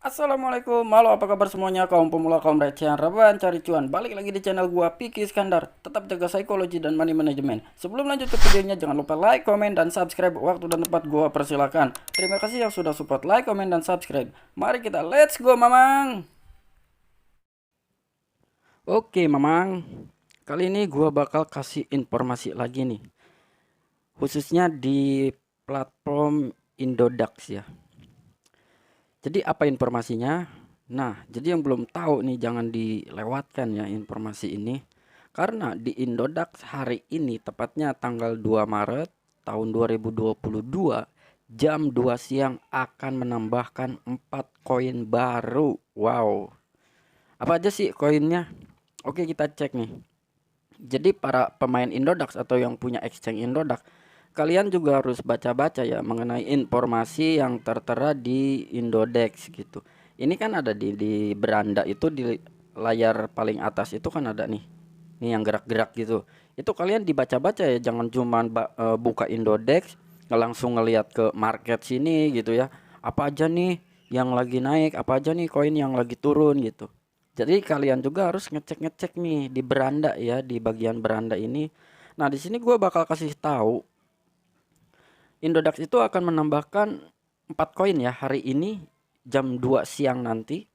Assalamualaikum, halo apa kabar semuanya kaum pemula kaum receh yang rebahan cari cuan. Balik lagi di channel gua Piki Iskandar. Tetap jaga psikologi dan money management. Sebelum lanjut ke videonya jangan lupa like, komen dan subscribe. Waktu dan tempat gua persilakan. Terima kasih yang sudah support like, komen dan subscribe. Mari kita let's go mamang. Oke mamang, kali ini gua bakal kasih informasi lagi nih. Khususnya di platform Indodax ya. Jadi apa informasinya? Nah, jadi yang belum tahu nih jangan dilewatkan ya informasi ini. Karena di Indodax hari ini tepatnya tanggal 2 Maret tahun 2022 jam 2 siang akan menambahkan 4 koin baru. Wow. Apa aja sih koinnya? Oke, kita cek nih. Jadi para pemain Indodax atau yang punya exchange Indodax, kalian juga harus baca-baca ya mengenai informasi yang tertera di Indodex gitu. Ini kan ada di beranda itu di layar paling atas itu kan ada nih. Nih yang gerak-gerak gitu. Itu kalian dibaca-baca ya, jangan cuma buka Indodex langsung ngelihat ke market sini gitu ya. Apa aja nih yang lagi naik, apa aja nih koin yang lagi turun gitu. Jadi kalian juga harus ngecek-ngecek nih di beranda ya, di bagian beranda ini. Nah, di sini gue bakal kasih tahu Indodax itu akan menambahkan 4 koin ya hari ini jam 2 siang nanti.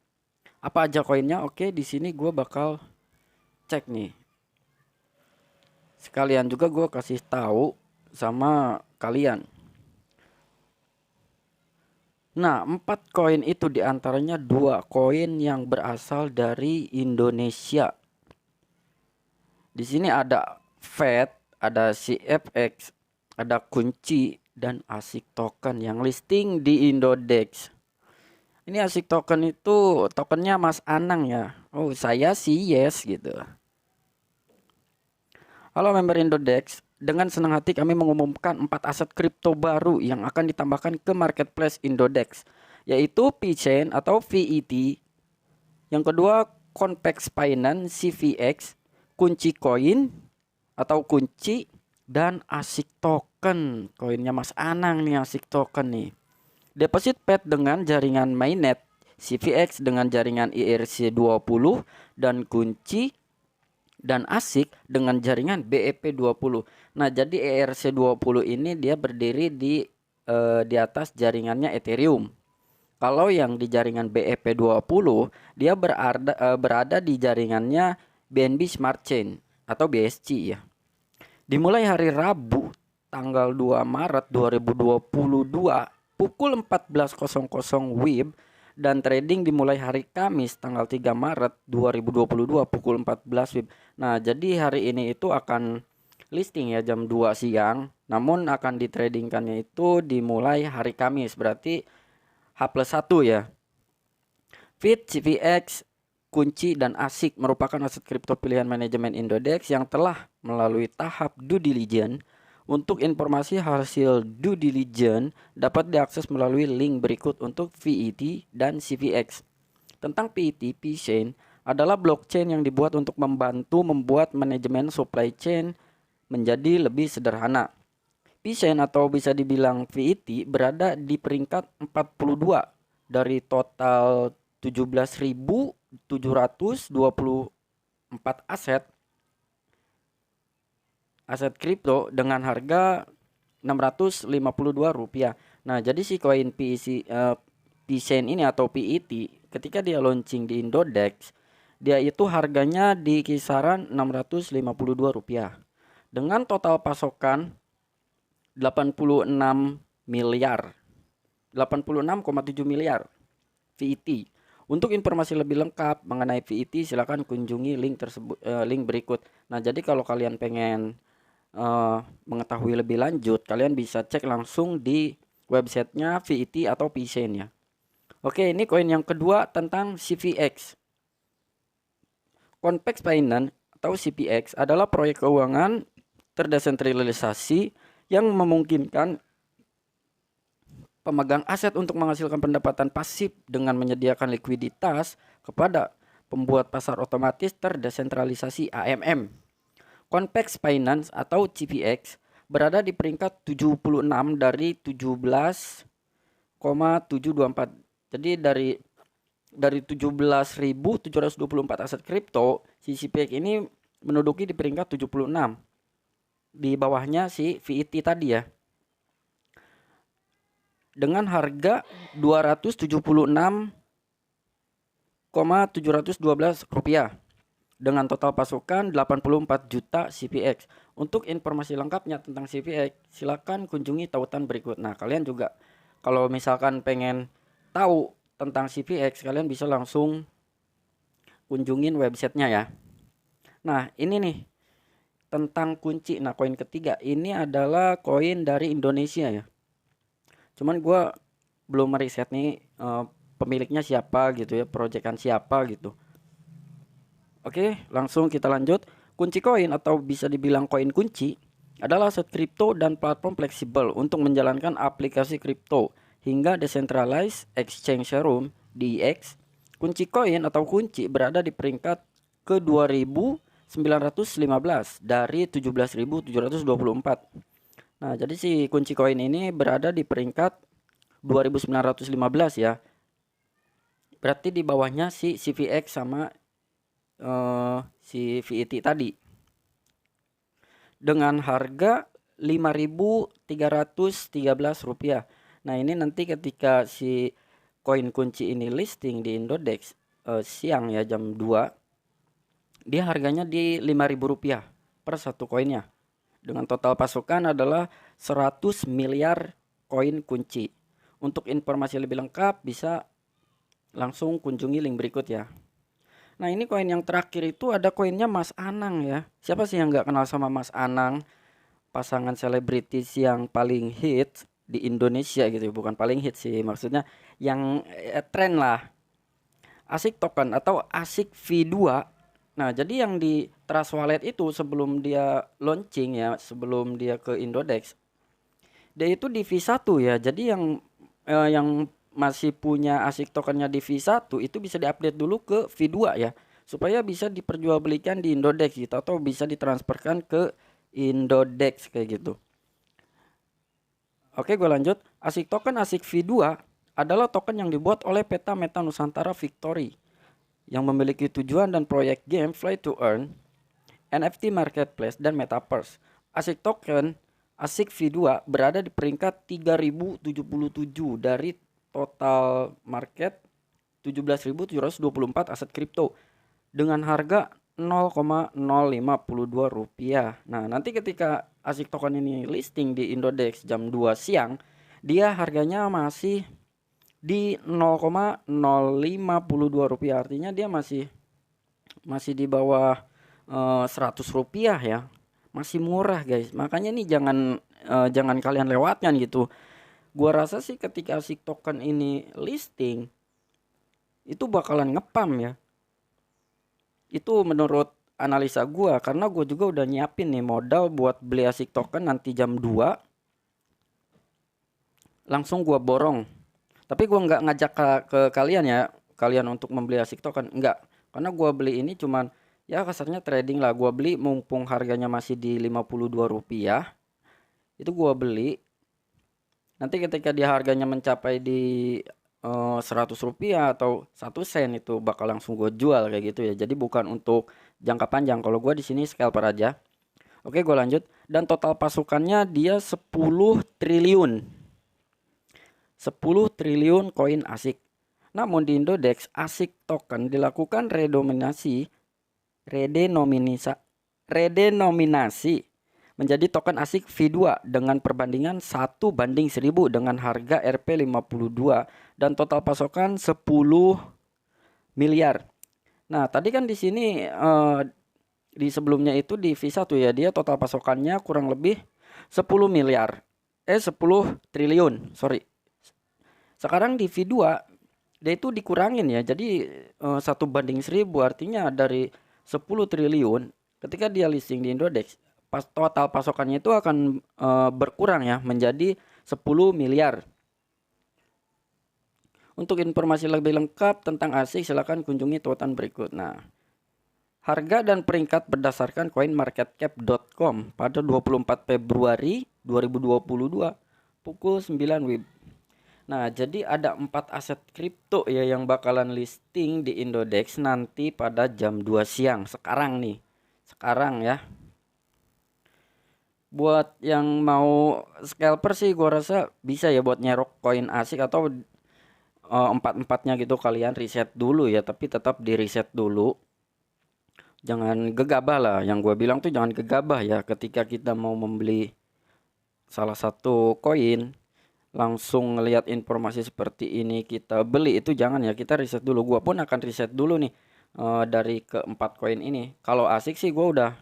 Apa aja koinnya? Oke, di sini gue bakal cek nih. Sekalian juga gue kasih tahu sama kalian. Nah, 4 koin itu diantaranya 2 koin yang berasal dari Indonesia. Di sini ada FED, ada CFX, ada kunci dan ASIC token yang listing di Indodex. Ini ASIC token itu tokennya Mas Anang ya. Oh, saya sih yes gitu. Halo member Indodex, dengan senang hati kami mengumumkan 4 aset kripto baru yang akan ditambahkan ke marketplace Indodex, yaitu VeChain atau VET. Yang kedua, Convex Finance CVX, kunci koin atau kunci dan ASIC token. Koinnya Mas Anang nih ASIC token nih. Deposit pad dengan jaringan mainnet, CVX dengan jaringan IRC20 dan kunci dan ASIC dengan jaringan BEP20. Nah, jadi ERC20 ini dia berdiri di atas jaringannya Ethereum. Kalau yang di jaringan BEP20 dia berada di jaringannya BNB Smart Chain atau BSC ya. Dimulai hari Rabu tanggal 2 Maret 2022 pukul 14.00 WIB dan trading dimulai hari Kamis tanggal 3 Maret 2022 pukul 14 WIB. Nah, jadi hari ini itu akan listing ya jam 2 siang, namun akan ditradingkannya itu dimulai hari Kamis, berarti H+1 ya. Fit, CVX, kunci dan ASIC merupakan aset kripto pilihan manajemen Indodex yang telah melalui tahap due diligence. Untuk informasi hasil due diligence dapat diakses melalui link berikut untuk VET dan CVX. Tentang VET, VeChain adalah blockchain yang dibuat untuk membantu membuat manajemen supply chain menjadi lebih sederhana. VeChain atau bisa dibilang VET berada di peringkat 42 dari total 17.724 aset kripto dengan harga Rp652. Nah, jadi si koin VeChain ini atau PET ketika dia launching di Indodex, dia itu harganya di kisaran Rp652 dengan total pasokan 86 miliar. 86,7 miliar VET. Untuk informasi lebih lengkap mengenai VET silakan kunjungi link berikut. Nah, jadi kalau kalian pengen mengetahui lebih lanjut, kalian bisa cek langsung di websitenya VET atau VeChain ya. Oke, ini koin yang kedua tentang CVX. Convex Finance atau CPX adalah proyek keuangan terdesentralisasi yang memungkinkan pemegang aset untuk menghasilkan pendapatan pasif dengan menyediakan likuiditas kepada pembuat pasar otomatis terdesentralisasi AMM. Convex Finance atau CPX berada di peringkat 76 dari 17,724. Jadi dari dari 17.724 aset kripto, si CPX ini menduduki di peringkat 76. Di bawahnya si VET tadi ya. Dengan harga 276,712 rupiah dengan total pasukan 84 juta CPX. Untuk informasi lengkapnya tentang CPX, silakan kunjungi tautan berikut. Nah, kalian juga kalau misalkan pengen tahu tentang CPX, kalian bisa langsung kunjungin websitenya ya. Nah, ini nih tentang kunci. Nah, koin ketiga ini adalah koin dari Indonesia ya. Cuman gue belum meriset nih pemiliknya siapa gitu ya, proyekan siapa gitu. Oke, langsung kita lanjut. Kunci koin atau bisa dibilang koin kunci adalah aset kripto dan platform fleksibel untuk menjalankan aplikasi kripto hingga decentralized exchange room DEX. Kunci koin atau kunci berada di peringkat ke 2915 dari 17.724. Nah, jadi si kunci koin ini berada di peringkat 2915 ya. Berarti di bawahnya si CVX sama si VET tadi. Dengan harga 5.313 rupiah. Nah, ini nanti ketika si koin kunci ini listing di Indodex siang ya jam 2, dia harganya di 5.000 rupiah per satu koinnya. Dengan total pasukan adalah 100 miliar koin kunci. Untuk informasi lebih lengkap bisa langsung kunjungi link berikut ya. Nah, ini koin yang terakhir itu ada koinnya Mas Anang ya. Siapa sih yang nggak kenal sama Mas Anang? Pasangan selebritis yang paling hits di Indonesia gitu. Bukan paling hits sih, maksudnya yang tren lah. ASIC token atau ASIC V2. Nah, jadi yang di Trust Wallet itu sebelum dia launching ya, sebelum dia ke Indodex, dia itu di V1 ya. Jadi yang masih punya ASIC tokennya di V1 itu bisa diupdate dulu ke V2 ya, supaya bisa diperjualbelikan di Indodex gitu atau bisa ditransferkan ke Indodex kayak gitu. Oke, gue lanjut. ASIC token ASIC V2 adalah token yang dibuat oleh PT Meta Nusantara Victory yang memiliki tujuan dan proyek game Play to Earn, NFT Marketplace, dan Metaverse. ASIC token ASIC V2 berada di peringkat 3077 dari total market 17.724 aset kripto dengan harga 0,052 rupiah. Nah, nanti ketika ASIC token ini listing di Indodex jam 2 siang, dia harganya masih di 0,052 rupiah. Artinya dia masih di bawah 100 rupiah ya. Masih murah guys. Makanya nih jangan kalian lewatkan gitu. Gua rasa sih ketika ASIC token ini listing itu bakalan ngepam ya. Itu menurut analisa gua, karena gua juga udah nyiapin nih modal buat beli ASIC token nanti jam 2. Langsung gua borong. Tapi gua nggak ngajak ke kalian ya, kalian untuk membeli ASIC token, enggak. Karena gua beli ini cuman ya kasarnya trading lah. Gua beli mumpung harganya masih di 52 rupiah. Itu gua beli. Nanti ketika dia harganya mencapai di 100 rupiah atau 1 sen itu bakal langsung gue jual kayak gitu ya. Jadi bukan untuk jangka panjang. Kalau gue di sini scalper aja. Oke, gue lanjut. Dan total pasukannya dia 10 triliun. 10 triliun koin ASIC. Namun di Indodex ASIC token dilakukan redenominasi menjadi token ASIC V2 dengan perbandingan 1:1000 dengan harga Rp52 dan total pasokan 10 miliar. Nah, tadi kan di sini di sebelumnya itu di V1 ya, dia total pasokannya kurang lebih 10 miliar. 10 triliun, sorry. Sekarang di V2 dia itu dikurangin ya. Jadi 1:1000 artinya dari 10 triliun ketika dia listing di Indodex, total pasokannya itu akan berkurang ya menjadi 10 miliar. Untuk informasi lebih lengkap tentang ASIC silakan kunjungi tautan berikut. Nah, harga dan peringkat berdasarkan coinmarketcap.com pada 24 Februari 2022 pukul 9 WIB. Nah, jadi ada 4 aset kripto ya yang bakalan listing di Indodex nanti pada jam 2 siang. Sekarang nih. Sekarang ya. Buat yang mau scalper sih gua rasa bisa ya buat nyerok koin asik atau empat-empatnya gitu kalian riset dulu ya, tapi tetap di riset dulu. Jangan gegabah lah. Yang gua bilang tuh jangan gegabah ya ketika kita mau membeli salah satu koin langsung ngelihat informasi seperti ini kita beli, itu jangan ya, kita riset dulu. Gua pun akan riset dulu nih dari keempat koin ini. Kalau asik sih gua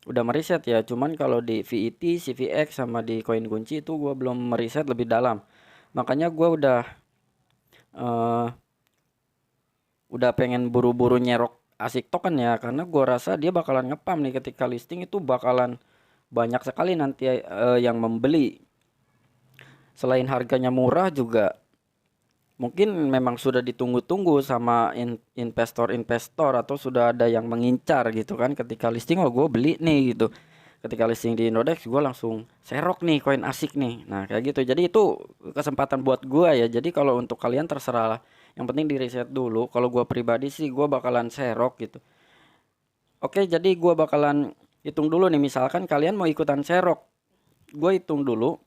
udah meriset ya, cuman kalau di VET, CVX sama di koin kunci itu gua belum meriset lebih dalam. Makanya gua eh, udah pengen buru-buru nyerok asik token ya, karena gua rasa dia bakalan ngepam nih ketika listing, itu bakalan banyak sekali nanti yang membeli. Selain harganya murah juga mungkin memang sudah ditunggu-tunggu sama investor-investor atau sudah ada yang mengincar gitu kan, ketika listing oh gue beli nih gitu. Ketika listing di Indodex gue langsung serok nih koin asik nih. Nah kayak gitu, jadi itu kesempatan buat gue ya. Jadi kalau untuk kalian terserah lah, yang penting di riset dulu. Kalau gue pribadi sih gue bakalan serok gitu. Oke, jadi gue bakalan hitung dulu nih, misalkan kalian mau ikutan serok, gue hitung dulu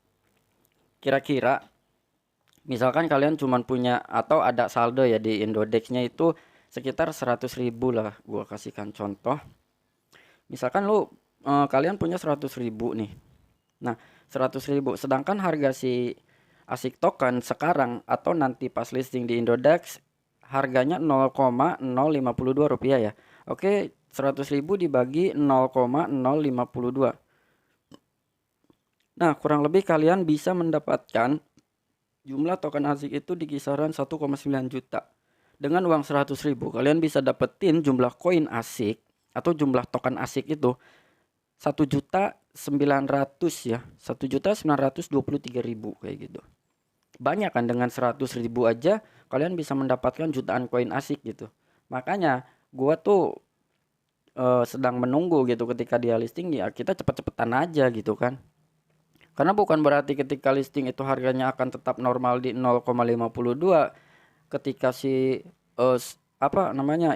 kira-kira. Misalkan kalian cuman punya atau ada saldo ya di Indodexnya itu sekitar 100.000 lah, gua kasihkan contoh. Misalkan kalian punya 100.000 nih. Nah, 100.000 sedangkan harga si ASIC token sekarang atau nanti pas listing di Indodex harganya 0,052 rupiah ya. Oke, 100.000 dibagi 0,052. Nah, kurang lebih kalian bisa mendapatkan jumlah token ASIC itu di kisaran 1,9 juta. Dengan uang 100.000 kalian bisa dapetin jumlah koin ASIC atau jumlah token ASIC itu 1.900.000 ya. 1.923.000 kayak gitu. Banyak kan, dengan 100.000 aja kalian bisa mendapatkan jutaan koin ASIC gitu. Makanya gua tuh sedang menunggu gitu ketika dia listing ya, kita cepet-cepetan aja gitu kan. Karena bukan berarti ketika listing itu harganya akan tetap normal di 0,52. Ketika si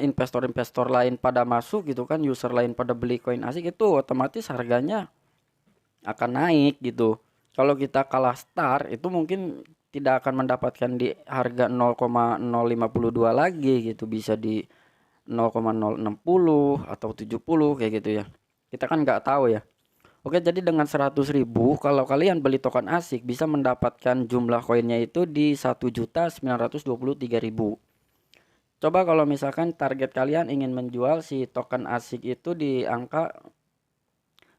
investor-investor lain pada masuk gitu kan, user lain pada beli koin asik, itu otomatis harganya akan naik gitu. Kalau kita kalah start itu mungkin tidak akan mendapatkan di harga 0,052 lagi gitu, bisa di 0,060 atau 70 kayak gitu ya. Kita kan nggak tahu ya. Oke, jadi dengan 100.000 kalau kalian beli token ASIC bisa mendapatkan jumlah koinnya itu di 1.923.000. Coba kalau misalkan target kalian ingin menjual si token ASIC itu di angka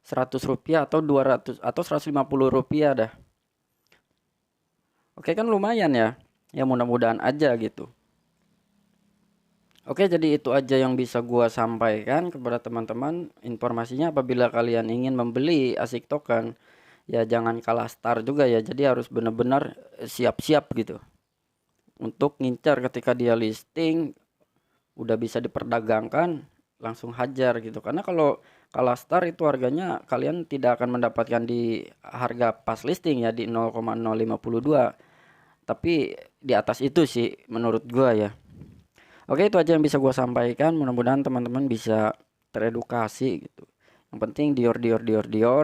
100 rupiah atau 200 atau 150 rupiah dah. Oke, kan lumayan ya. Ya mudah-mudahan aja gitu. Oke, jadi itu aja yang bisa gua sampaikan kepada teman-teman. Informasinya apabila kalian ingin membeli ASIC token, ya jangan kalah start juga ya. Jadi harus benar-benar siap-siap gitu. Untuk ngincar ketika dia listing udah bisa diperdagangkan, langsung hajar gitu. Karena kalau kalah start itu harganya kalian tidak akan mendapatkan di harga pas listing ya di 0,052. Tapi di atas itu sih menurut gua ya. Oke, itu aja yang bisa gue sampaikan. Mudah-mudahan teman-teman bisa teredukasi gitu. Yang penting dior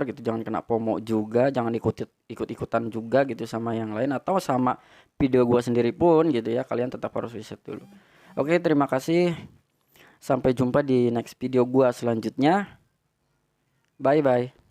gitu, jangan kena FOMO juga, jangan ikut-ikutan juga gitu sama yang lain atau sama video gue sendiri pun gitu ya. Kalian tetap harus riset dulu. Oke, terima kasih. Sampai jumpa di next video gue selanjutnya. Bye bye.